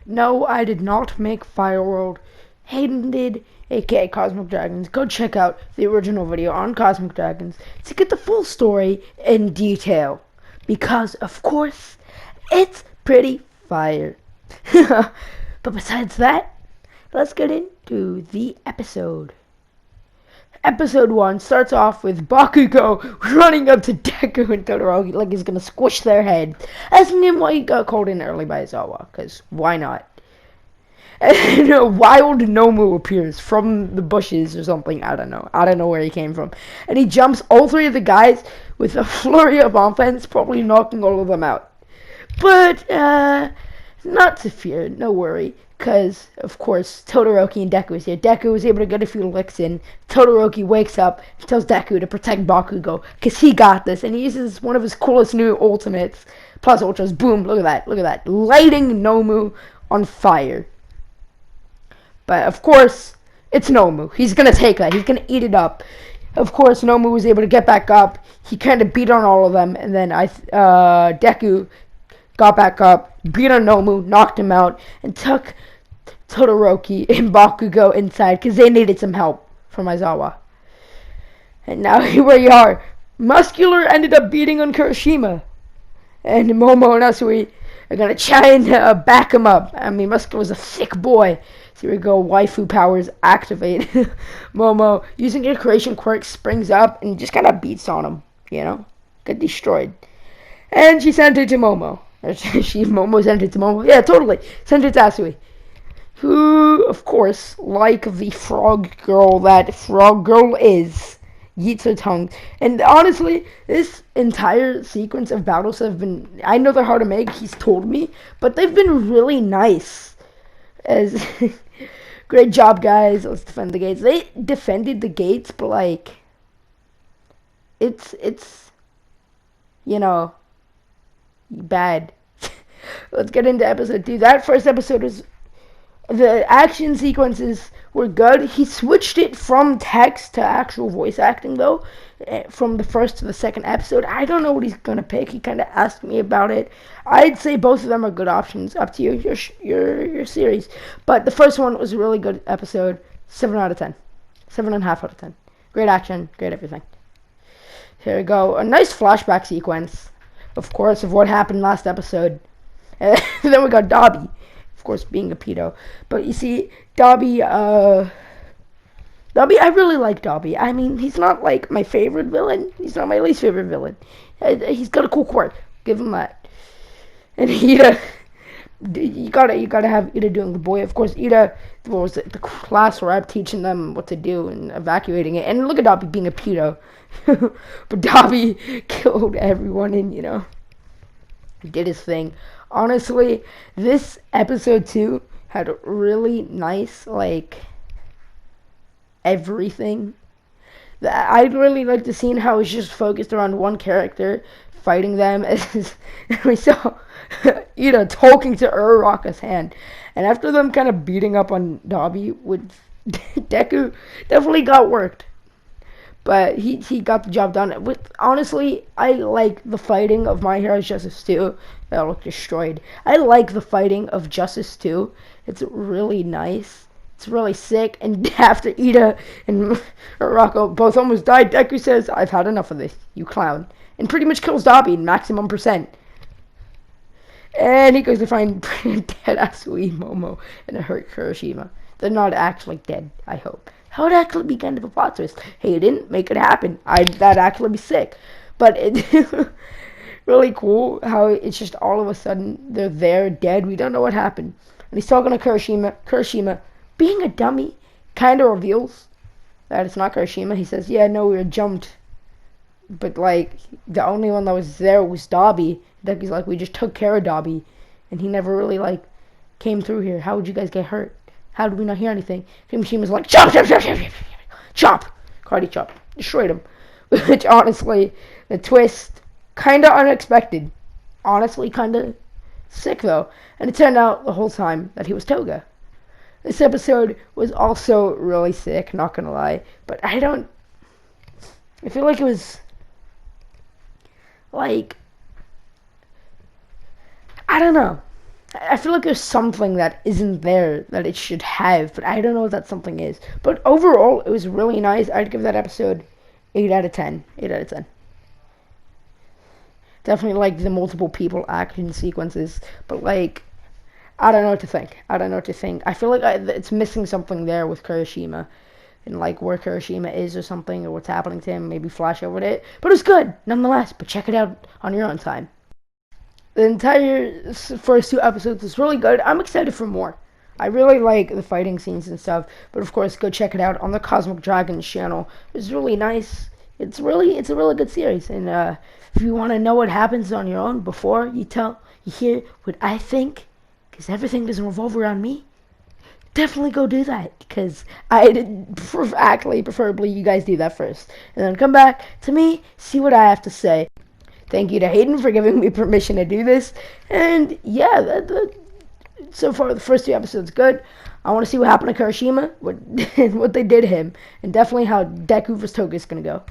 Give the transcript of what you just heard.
No, I did not make Fire World. Hayden did, aka Cosmic Dragons. Go check out the original video on Cosmic Dragons to get the full story in detail. Because, of course, it's pretty fire. But besides that, let's get into the episode. Episode 1 starts off with Bakugo running up to Deku and Todoroki like he's gonna squish their head, asking him why he got called in early by Izawa, because why not? And a wild Nomu appears from the bushes or something, I don't know where he came from, and he jumps all three of the guys with a flurry of offense, probably knocking all of them out. But, not to fear, no worry. Because, of course, Todoroki and Deku is here. Deku is able to get a few licks in. Todoroki wakes up and tells Deku to protect Bakugo. Because he got this. And he uses one of his coolest new ultimates. Plus ultras. Boom. Look at that. Lighting Nomu on fire. But, of course, it's Nomu. He's going to take that. He's going to eat it up. Of course, Nomu was able to get back up. He kind of beat on all of them. And then Deku got back up, beat on Nomu, knocked him out, and took Todoroki and Bakugo inside because they needed some help from Izawa. And now here we are. Muscular ended up beating on Kurashima. And Momo and Asui are going to try and back him up. I mean, Muscular's a sick boy. So here we go, waifu powers activate. Momo, using her creation quirk, springs up and just kind of beats on him, Get destroyed. And she sent it to Momo. Momo sent it to Momo. Yeah, totally. Sent it to Asui. Who, of course, like the frog girl that frog girl is, yeets her tongue. And honestly, this entire sequence of battles have been, I know they're hard to make, he's told me, but they've been really nice. As great job, guys. Let's defend the gates. They defended the gates, but it's bad. Let's get into episode 2. That first episode was, the action sequences were good. He switched it from text to actual voice acting, though, from the first to the second episode. I don't know what he's gonna pick. He kind of asked me about it. I'd say both of them are good options. Up to you, your series. But the first one was a really good episode. 7 out of 10. 7.5 out of 10. Great action. Great everything. Here we go. A nice flashback sequence, of course, of what happened last episode. And then we got Dobby, of course, being a pedo. But you see, Dobby, I really like Dobby. I mean, he's not like my favorite villain. He's not my least favorite villain. He's got a cool quirk. Give him that. And Ida, you gotta have Ida doing the boy. Of course, Ida was the class rep teaching them what to do and evacuating it. And look at Dobby being a pedo. But Dobby killed everyone and, he did his thing. Honestly, this episode 2 had really nice, everything. I'd really like to see how it's just focused around one character fighting them. As we saw Ida talking to Uraraka's hand. And after them kind of beating up on Dobby, with Deku definitely got worked. But he got the job done. Honestly, I like the fighting of My Hero's Justice 2. That looked destroyed. I like the fighting of Justice 2. It's really nice. It's really sick. And after Ida and Uraraka both almost died, Deku says, "I've had enough of this, you clown." And pretty much kills Dobby in maximum percent. And he goes to find dead Asui, Momo, and a hurt Kurashima. They're not actually dead, I hope. That would actually be kind of a plot twist. Hey, you didn't make it happen. That'd actually be sick. But it's really cool how it's just all of a sudden they're there, dead. We don't know what happened. And he's talking to Kurashima. Kurashima, being a dummy, kind of reveals that it's not Kurashima. He says, "Yeah, no, we were jumped. But, the only one that was there was Dobby." Deku's like, "We just took care of Dobby. And he never really, came through here. How would you guys get hurt? How did we not hear anything?" Kurashima's like, "Chop, chop, chop, chop, chop, chop." Karate chop. Destroyed him. Which, honestly, the twist, kind of unexpected. Honestly, kind of sick, though. And it turned out the whole time that he was Toga. This episode was also really sick, not gonna lie. But I feel like it was, I don't know. I feel like there's something that isn't there that it should have, but I don't know what that something is. But overall, it was really nice. I'd give that episode 8 out of 10. 8 out of 10. Definitely like the multiple people action sequences, but like, I don't know what to think. I feel like it's missing something there with Kirishima, and like where Kirishima is or something, or what's happening to him. Maybe flash over it, but it's good nonetheless. But check it out on your own time. The entire first 2 episodes is really good. I'm excited for more. I really like the fighting scenes and stuff, but of course, go check it out on the Cosmic Dragons channel. It's really nice. It's a really good series, and if you want to know what happens on your own before you hear what I think, because everything doesn't revolve around me, definitely go do that, because preferably you guys do that first, and then come back to me, see what I have to say. Thank you to Hayden for giving me permission to do this, and yeah, so far the first 2 episodes good. I want to see what happened to Kirishima, what they did to him, and definitely how Deku vs Toga is gonna go.